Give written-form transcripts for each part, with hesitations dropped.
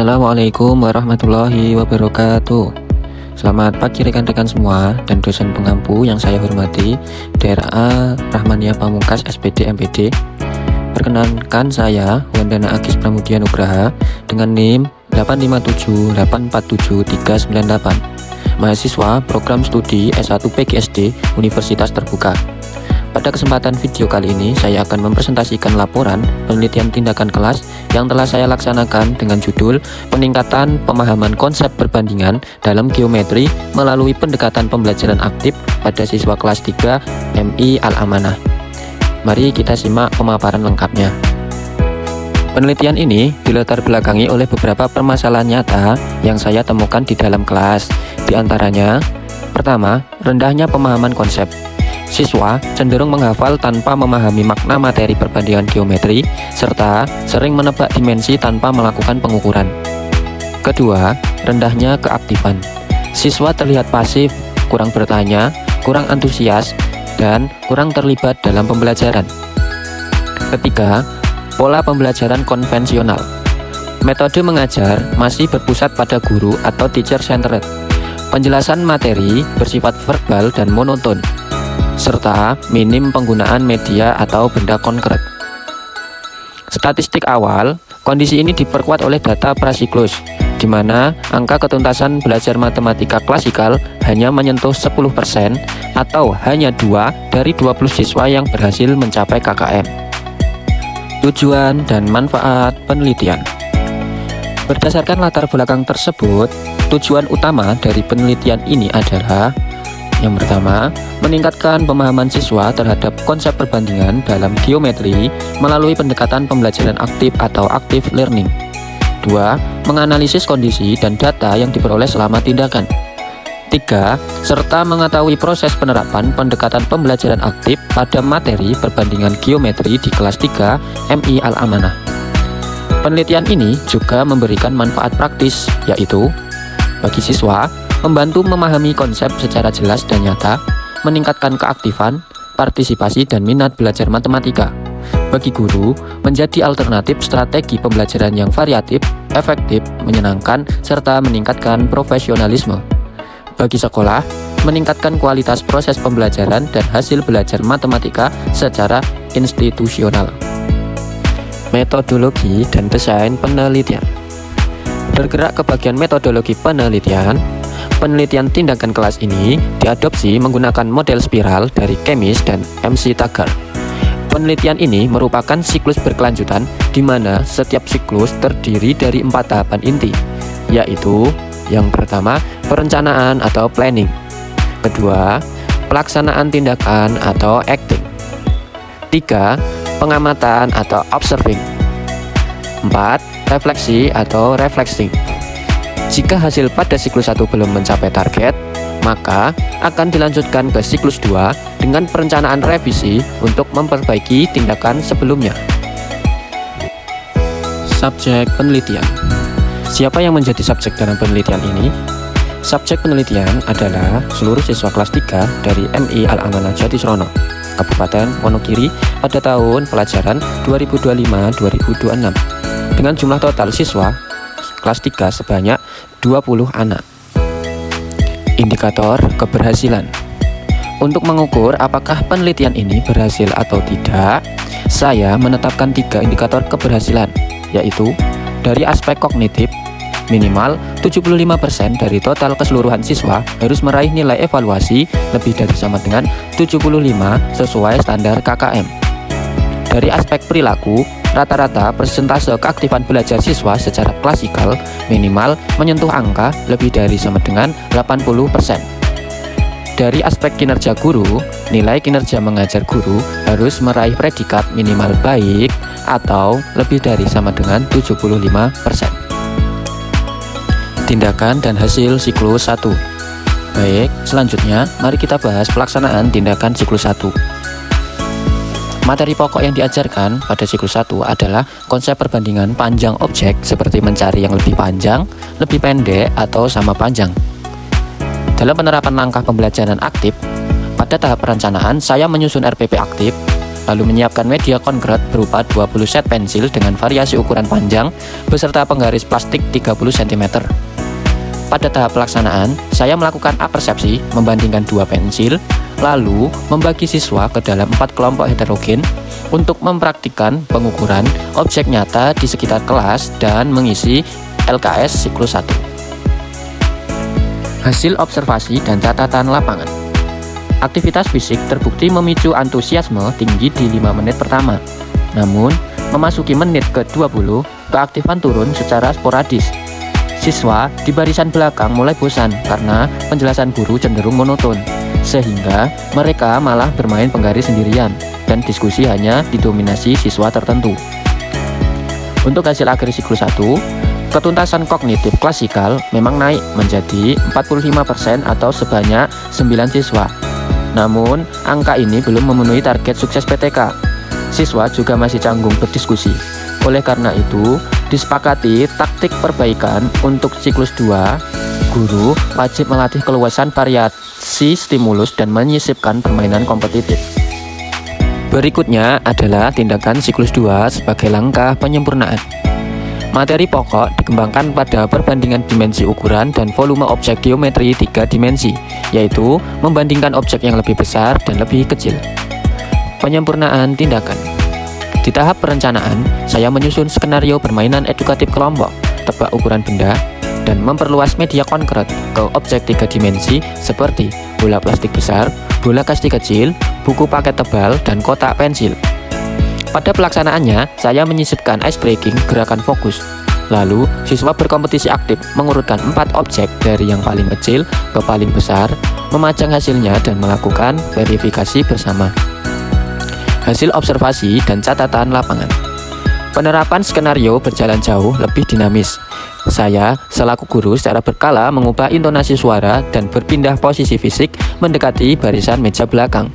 Assalamualaikum warahmatullahi wabarakatuh. Selamat pagi rekan-rekan semua dan dosen pengampu yang saya hormati, DRA Rahmania Pamungkas SPD MPD. Perkenankan saya Wandana Agis Pramudia Nugraha dengan NIM 857847398, mahasiswa program studi S1 PGSD Universitas Terbuka. Pada kesempatan video kali ini, saya akan mempresentasikan laporan penelitian tindakan kelas yang telah saya laksanakan dengan judul Peningkatan Pemahaman Konsep Perbandingan dalam Geometri melalui Pendekatan Pembelajaran Aktif pada Siswa Kelas 3 MI Al-Amanah. Mari kita simak pemaparan lengkapnya. Penelitian ini dilatar belakangi oleh beberapa permasalahan nyata yang saya temukan di dalam kelas. Di antaranya, pertama, rendahnya pemahaman konsep. Siswa cenderung menghafal tanpa memahami makna materi perbandingan geometri, serta sering menebak dimensi tanpa melakukan pengukuran. Kedua, rendahnya keaktifan. Siswa terlihat pasif, kurang bertanya, kurang antusias, dan kurang terlibat dalam pembelajaran. Ketiga, pola pembelajaran konvensional. Metode mengajar masih berpusat pada guru atau teacher-centered. Penjelasan materi bersifat verbal dan monoton, serta minim penggunaan media atau benda konkret. Statistik awal, kondisi ini diperkuat oleh data prasiklus, di mana angka ketuntasan belajar matematika klasikal hanya menyentuh 10% atau hanya 2 dari 20 siswa yang berhasil mencapai KKM. Tujuan dan manfaat penelitian. Berdasarkan latar belakang tersebut, tujuan utama dari penelitian ini adalah: yang pertama, meningkatkan pemahaman siswa terhadap konsep perbandingan dalam geometri melalui pendekatan pembelajaran aktif atau active learning. 2. Menganalisis kondisi dan data yang diperoleh selama tindakan. 3. Serta mengetahui proses penerapan pendekatan pembelajaran aktif pada materi perbandingan geometri di kelas 3 MI Al-Amanah. Penelitian ini juga memberikan manfaat praktis, yaitu bagi siswa, membantu memahami konsep secara jelas dan nyata, meningkatkan keaktifan, partisipasi, dan minat belajar matematika. Bagi guru, menjadi alternatif strategi pembelajaran yang variatif, efektif, menyenangkan, serta meningkatkan profesionalisme. Bagi sekolah, meningkatkan kualitas proses pembelajaran dan hasil belajar matematika secara institusional. Metodologi dan desain penelitian. Bergerak ke bagian metodologi penelitian. Penelitian tindakan kelas ini diadopsi menggunakan model spiral dari Kemis dan MC Taggart. Penelitian ini merupakan siklus berkelanjutan di mana setiap siklus terdiri dari 4 tahapan inti, yaitu yang pertama, perencanaan atau planning. Kedua, pelaksanaan tindakan atau acting. 3. Pengamatan atau observing. 4. Refleksi atau reflexing. Jika hasil pada siklus 1 belum mencapai target, maka akan dilanjutkan ke siklus 2 dengan perencanaan revisi untuk memperbaiki tindakan sebelumnya. Subjek penelitian. Siapa yang menjadi subjek dalam penelitian ini? Subjek penelitian adalah seluruh siswa kelas 3 dari MI Al-Amanah Jatisrono, Kabupaten Wonogiri pada tahun pelajaran 2025-2026 dengan jumlah total siswa kelas 3 sebanyak 20 anak. Indikator keberhasilan. Untuk mengukur apakah penelitian ini berhasil atau tidak, saya menetapkan 3 indikator keberhasilan, yaitu dari aspek kognitif, minimal 75% dari total keseluruhan siswa harus meraih nilai evaluasi lebih dari sama dengan 75 sesuai standar KKM. Dari aspek perilaku, rata-rata persentase keaktifan belajar siswa secara klasikal minimal menyentuh angka lebih dari sama dengan 80%. Dari aspek kinerja guru, nilai kinerja mengajar guru harus meraih predikat minimal baik atau lebih dari sama dengan 75%. Tindakan dan hasil siklus 1. Baik, selanjutnya mari kita bahas pelaksanaan tindakan siklus 1. Materi pokok yang diajarkan pada siklus 1 adalah konsep perbandingan panjang objek seperti mencari yang lebih panjang, lebih pendek, atau sama panjang. Dalam penerapan langkah pembelajaran aktif, pada tahap perencanaan saya menyusun RPP aktif, lalu menyiapkan media konkret berupa 20 set pensil dengan variasi ukuran panjang beserta penggaris plastik 30 cm. Pada tahap pelaksanaan, saya melakukan apersepsi membandingkan dua pensil, lalu membagi siswa ke dalam 4 kelompok heterogen untuk mempraktikkan pengukuran objek nyata di sekitar kelas dan mengisi LKS siklus 1. Hasil observasi dan catatan lapangan. Aktivitas fisik terbukti memicu antusiasme tinggi di 5 menit pertama. Namun, memasuki menit ke-20, keaktifan turun secara sporadis. Siswa di barisan belakang mulai bosan karena penjelasan guru cenderung monoton, sehingga mereka malah bermain penggaris sendirian dan diskusi hanya didominasi siswa tertentu. Untuk hasil akhir siklus 1, ketuntasan kognitif klasikal memang naik menjadi 45% atau sebanyak 9 siswa. Namun, angka ini belum memenuhi target sukses PTK. Siswa juga masih canggung berdiskusi. Oleh karena itu, disepakati taktik perbaikan untuk siklus 2, guru wajib melatih keluasan variasi stimulus dan menyisipkan permainan kompetitif. Berikutnya adalah tindakan siklus 2 sebagai langkah penyempurnaan. Materi pokok dikembangkan pada perbandingan dimensi ukuran dan volume objek geometri 3 dimensi, yaitu membandingkan objek yang lebih besar dan lebih kecil. Penyempurnaan tindakan. Di tahap perencanaan, saya menyusun skenario permainan edukatif kelompok, tebak ukuran benda, dan memperluas media konkret ke objek 3 dimensi seperti bola plastik besar, bola kasti kecil, buku paket tebal, dan kotak pensil. Pada pelaksanaannya, saya menyisipkan ice breaking gerakan fokus. Lalu, siswa berkompetisi aktif mengurutkan 4 objek dari yang paling kecil ke paling besar, memajang hasilnya dan melakukan verifikasi bersama. Hasil observasi dan catatan lapangan. Penerapan skenario berjalan jauh lebih dinamis. Saya, selaku guru, secara berkala mengubah intonasi suara dan berpindah posisi fisik mendekati barisan meja belakang.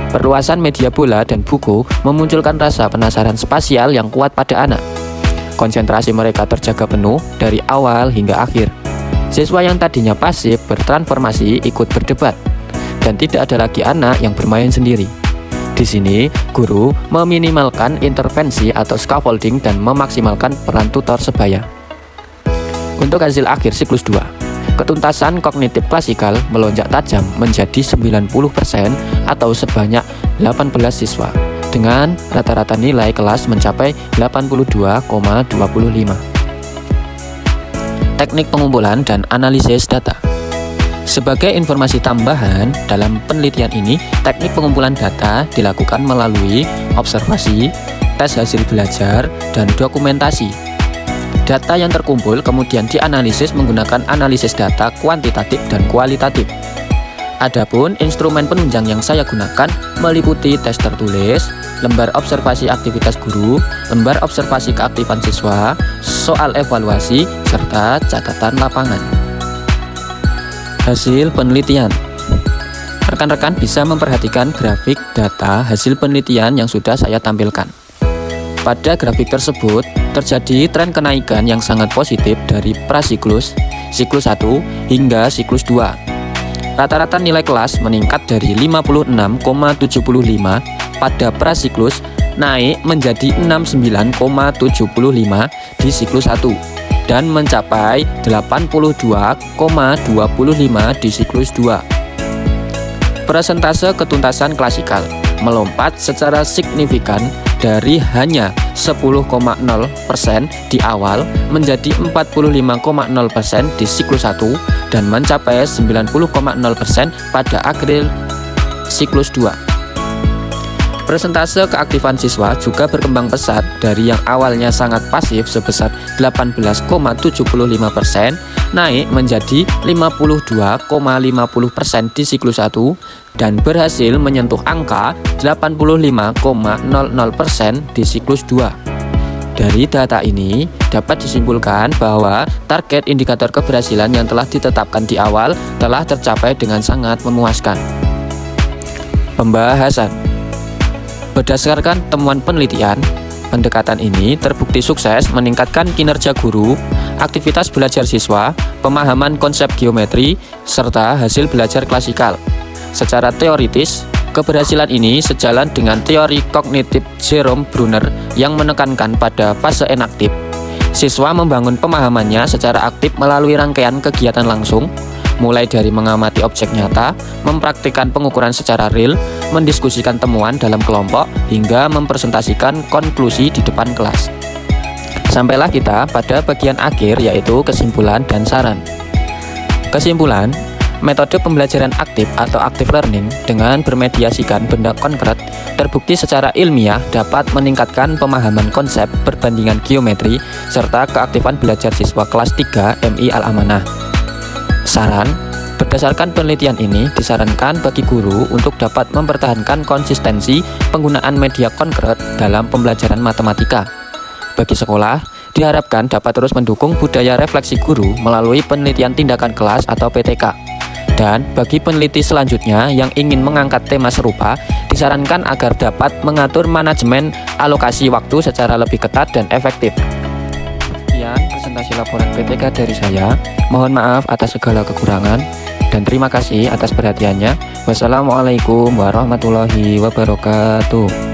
Perluasan media bola dan buku memunculkan rasa penasaran spasial yang kuat pada anak. Konsentrasi mereka terjaga penuh dari awal hingga akhir. Siswa yang tadinya pasif bertransformasi ikut berdebat, dan tidak ada lagi anak yang bermain sendiri. Di sini, guru meminimalkan intervensi atau scaffolding dan memaksimalkan peran tutor sebaya. Untuk hasil akhir siklus 2, ketuntasan kognitif klasikal melonjak tajam menjadi 90% atau sebanyak 18 siswa dengan rata-rata nilai kelas mencapai 82,25. Teknik pengumpulan dan analisis data. Sebagai informasi tambahan, dalam penelitian ini, teknik pengumpulan data dilakukan melalui observasi, tes hasil belajar, dan dokumentasi. Data yang terkumpul kemudian dianalisis menggunakan analisis data kuantitatif dan kualitatif. Adapun instrumen penunjang yang saya gunakan meliputi tes tertulis, lembar observasi aktivitas guru, lembar observasi keaktifan siswa, soal evaluasi, serta catatan lapangan. Hasil penelitian. Rekan-rekan bisa memperhatikan grafik data hasil penelitian yang sudah saya tampilkan. Pada grafik tersebut, terjadi tren kenaikan yang sangat positif dari prasiklus, siklus 1 hingga siklus 2. Rata-rata nilai kelas meningkat dari 56,75 pada prasiklus naik menjadi 69,75 di siklus 1 dan mencapai 82,25 di siklus 2. Persentase ketuntasan klasikal melompat secara signifikan dari hanya 10,0% di awal menjadi 45,0% di siklus 1 dan mencapai 90,0% pada akhir siklus 2. Persentase keaktifan siswa juga berkembang pesat dari yang awalnya sangat pasif sebesar 18,75% naik menjadi 52,50% di siklus 1 dan berhasil menyentuh angka 85,00% di siklus 2. Dari data ini dapat disimpulkan bahwa target indikator keberhasilan yang telah ditetapkan di awal telah tercapai dengan sangat memuaskan. Pembahasan. Berdasarkan temuan penelitian, pendekatan ini terbukti sukses meningkatkan kinerja guru, aktivitas belajar siswa, pemahaman konsep geometri, serta hasil belajar klasikal. Secara teoritis, Keberhasilan ini sejalan dengan teori kognitif Jerome Bruner yang menekankan pada fase enaktif. Siswa membangun pemahamannya secara aktif melalui rangkaian kegiatan langsung, mulai dari mengamati objek nyata, mempraktikkan pengukuran secara real, mendiskusikan temuan dalam kelompok, hingga mempresentasikan konklusi di depan kelas. Sampailah kita pada bagian akhir, yaitu kesimpulan dan saran. Kesimpulan, metode pembelajaran aktif atau active learning dengan bermediasikan benda konkret terbukti secara ilmiah dapat meningkatkan pemahaman konsep perbandingan geometri serta keaktifan belajar siswa kelas 3 MI Al-Amanah. Saran, berdasarkan penelitian ini disarankan bagi guru untuk dapat mempertahankan konsistensi penggunaan media konkret dalam pembelajaran matematika. Bagi sekolah, diharapkan dapat terus mendukung budaya refleksi guru melalui penelitian tindakan kelas atau PTK. Dan bagi peneliti selanjutnya yang ingin mengangkat tema serupa, disarankan agar dapat mengatur manajemen alokasi waktu secara lebih ketat dan efektif. Sekian presentasi laporan PTK dari saya. Mohon maaf atas segala kekurangan dan terima kasih atas perhatiannya. Wassalamualaikum warahmatullahi wabarakatuh.